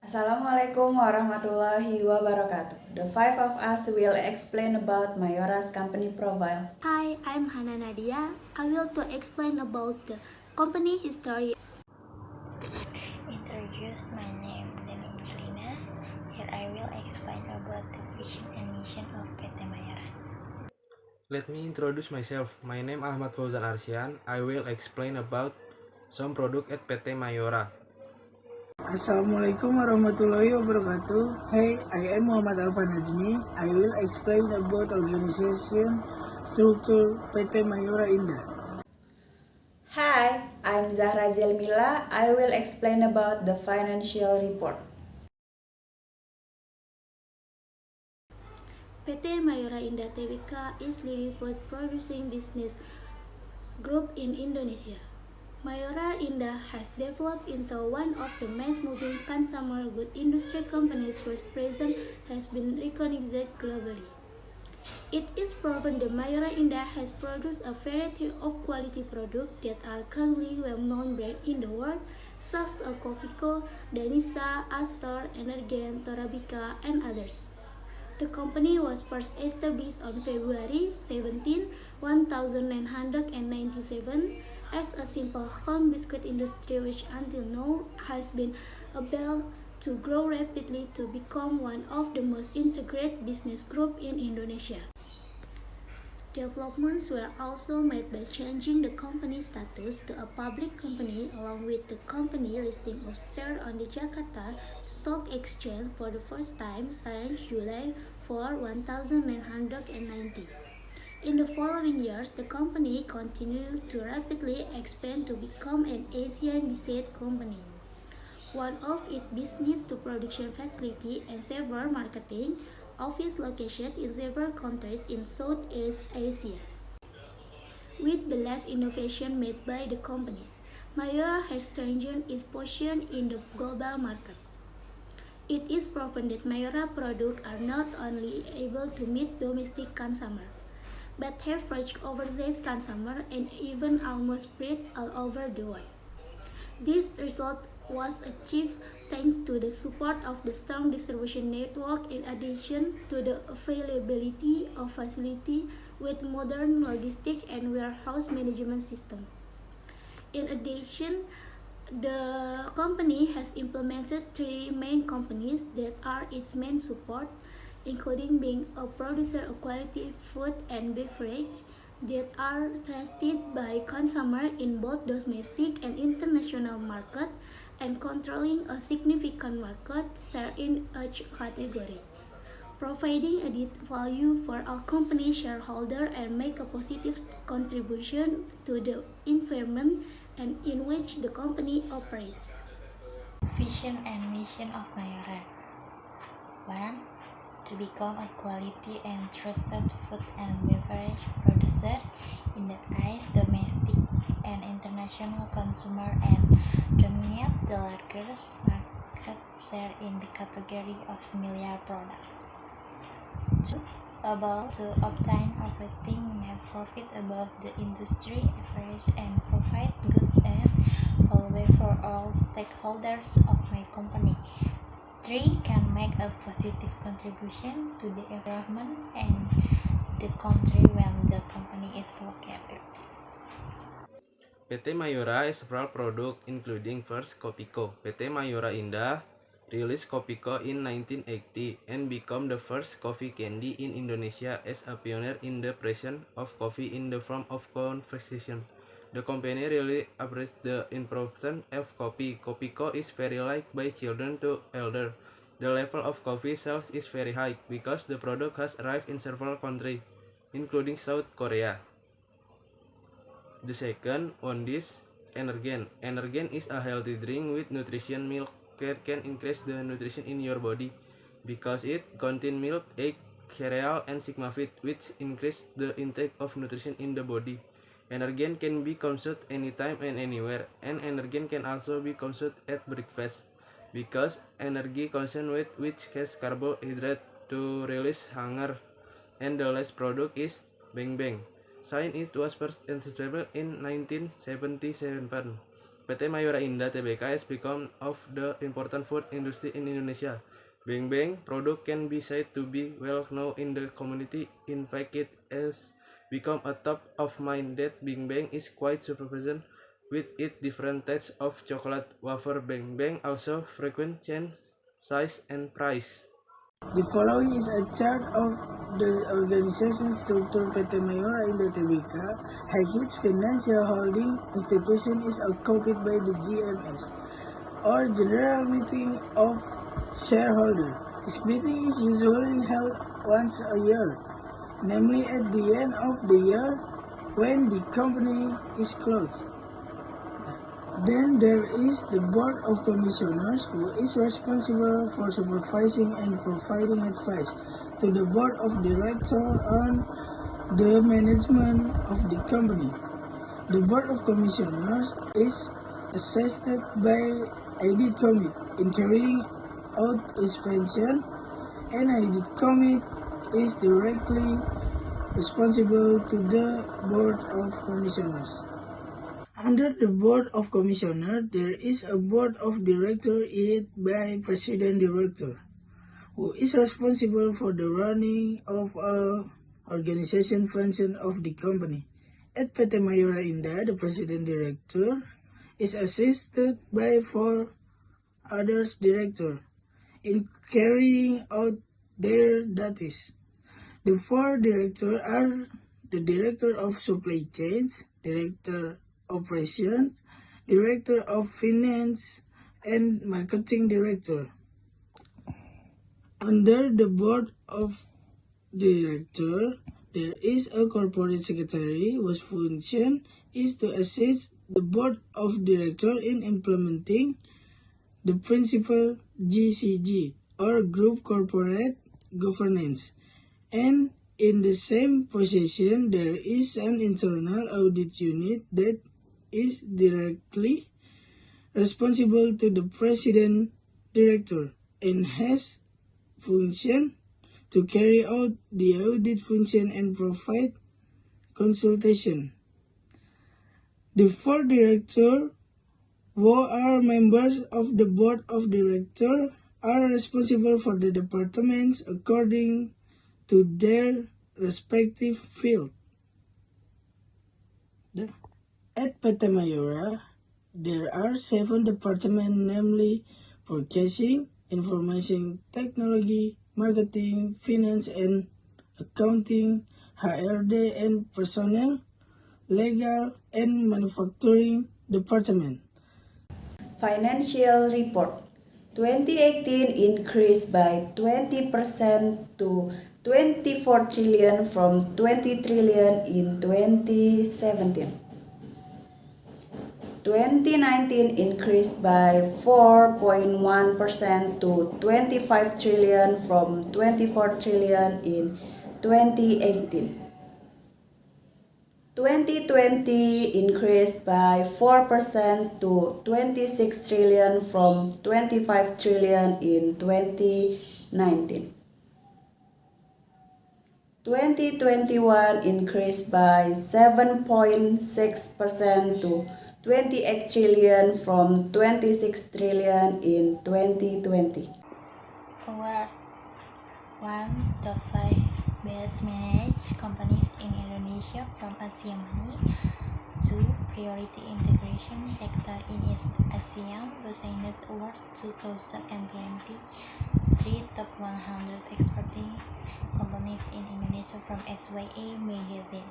Assalamualaikum warahmatullahi wabarakatuh. The five of us will explain about Mayora's company profile. Hi, I'm Hana Nadia. I will to explain about the company history. Introduce my name, Deni Angelina. Here I will explain about the vision and mission of PT Mayora. Let me introduce myself. My name Ahmad Fauzan Arsyan. I will explain about some product at PT Mayora. Assalamualaikum warahmatullahi wabarakatuh. Hey, I am Muhammad Alfan Najmi. I will explain about organization structure PT Mayora Indah. Hi, I'm Zahra Jelmila. I will explain about the financial report. PT Mayora Indah Tbk is leading food producing business group in Indonesia. Mayora Indah has developed into one of the most moving consumer goods industry companies whose presence has been recognized globally. It is proven that Mayora Indah has produced a variety of quality products that are currently well-known brands in the world, such as Cofico, Danisa, Astor, Energen, Torabika, and others. The company was first established on February 17, 1997 as a simple home biscuit industry which until now has been able to grow rapidly to become one of the most integrated business groups in Indonesia. Developments were also made by changing the company status to a public company along with the company listing of shares on the Jakarta Stock Exchange for the first time since July 4, 1990. In the following years, the company continued to rapidly expand to become an Asian-based company. One of its business to production facility and several marketing office located in several countries in Southeast Asia. With the last innovation made by the company, Mayora has strengthened its position in the global market. It is proven that Mayora products are not only able to meet domestic consumers, but have reached overseas consumers and even almost spread all over the world. This result was achieved thanks to the support of the strong distribution network in addition to the availability of facility with modern logistic and warehouse management system. In addition, the company has implemented three main companies that are its main support, including being a producer of quality food and beverage that are trusted by consumers in both domestic and international market and controlling a significant market share in each category, providing added value for our company shareholder and make a positive contribution to the environment and in which the company operates. Vision and mission of Mayora. 1. To become a quality and trusted food and beverage producer in the eyes domestic and international consumer and dominate the largest market share in the category of similar products. 2. Able to obtain operating net profit above the industry average and provide good and value for all stakeholders of my company. 3. Can make a positive contribution to the environment and the country when the company is located. PT Mayora has several products including first Copico. PT Mayora Indah released Copico in 1980 and became the first coffee candy in Indonesia as a pioneer in the presence of coffee in the form of confection. The company really appreciates the importance of coffee. Copico is very liked by children to elder. The level of coffee sales is very high because the product has arrived in several countries, including South Korea. The second one is Energen. Energen is a healthy drink with nutrition milk that can increase the nutrition in your body because it contains milk, egg, cereal, and sigmafit, which increase the intake of nutrition in the body. Energen can be consumed anytime and anywhere, and Energen can also be consumed at breakfast because energy consumed with which has carbohydrate to release hunger. And the last product is Bang Bang. Since it was first established in 1977, PT Mayora Indah Tbk has become of the important food industry in Indonesia. Beng Beng product can be said to be well known in the community. In fact, it has become a top of mind that Beng Beng is quite surprising with its different types of chocolate wafer. Beng Beng also frequent change size and price. The following is a chart of the organization structure PT Mayora Indah Tbk. Its financial holding institution is occupied by the GMS, or General Meeting of Shareholders. This meeting is usually held once a year, namely at the end of the year when the company is closed. Then there is the Board of Commissioners, who is responsible for supervising and providing advice to the Board of Directors on the management of the company. The Board of Commissioners is assisted by Audit Committee in carrying out its function, and Audit Committee is directly responsible to the Board of Commissioners. Under the Board of Commissioners, there is a Board of Directors headed by President Director, who is responsible for the running of all organization function of the company. At PT Mayora Indah, the President Director is assisted by 4 other directors in carrying out their duties. The 4 directors are the Director of Supply Chains, Director Operations, Director of Finance, and Marketing Director. Under the Board of Directors, there is a Corporate Secretary whose function is to assist the Board of Directors in implementing the principle GCG, or Group Corporate Governance. And in the same position, there is an internal audit unit that is directly responsible to the President Director and has function to carry out the audit function and provide consultation. The 4 directors who are members of the Board of Directors are responsible for the departments according to their respective field. At PT Mayora, there are 7 departments, namely Purchasing, Information Technology, Marketing, Finance and Accounting, HRD and Personnel, Legal and Manufacturing Department. Financial report. 2018 increased by 20% to 24 trillion from 20 trillion in 2017. 2019 increased by 4.1% to 25 trillion from 24 trillion in 2018. 2020 increased by 4% to 26 trillion from 25 trillion in 2019. 2021 increased by 7.6% to 28 trillion from 26 trillion in 2020. Award 1. Top 5 best managed companies in Indonesia from Asia Money. 2. Priority integration sector in ASEAN Business Award 2020. 3. Top 100 exporting companies in Indonesia from SYA Magazine.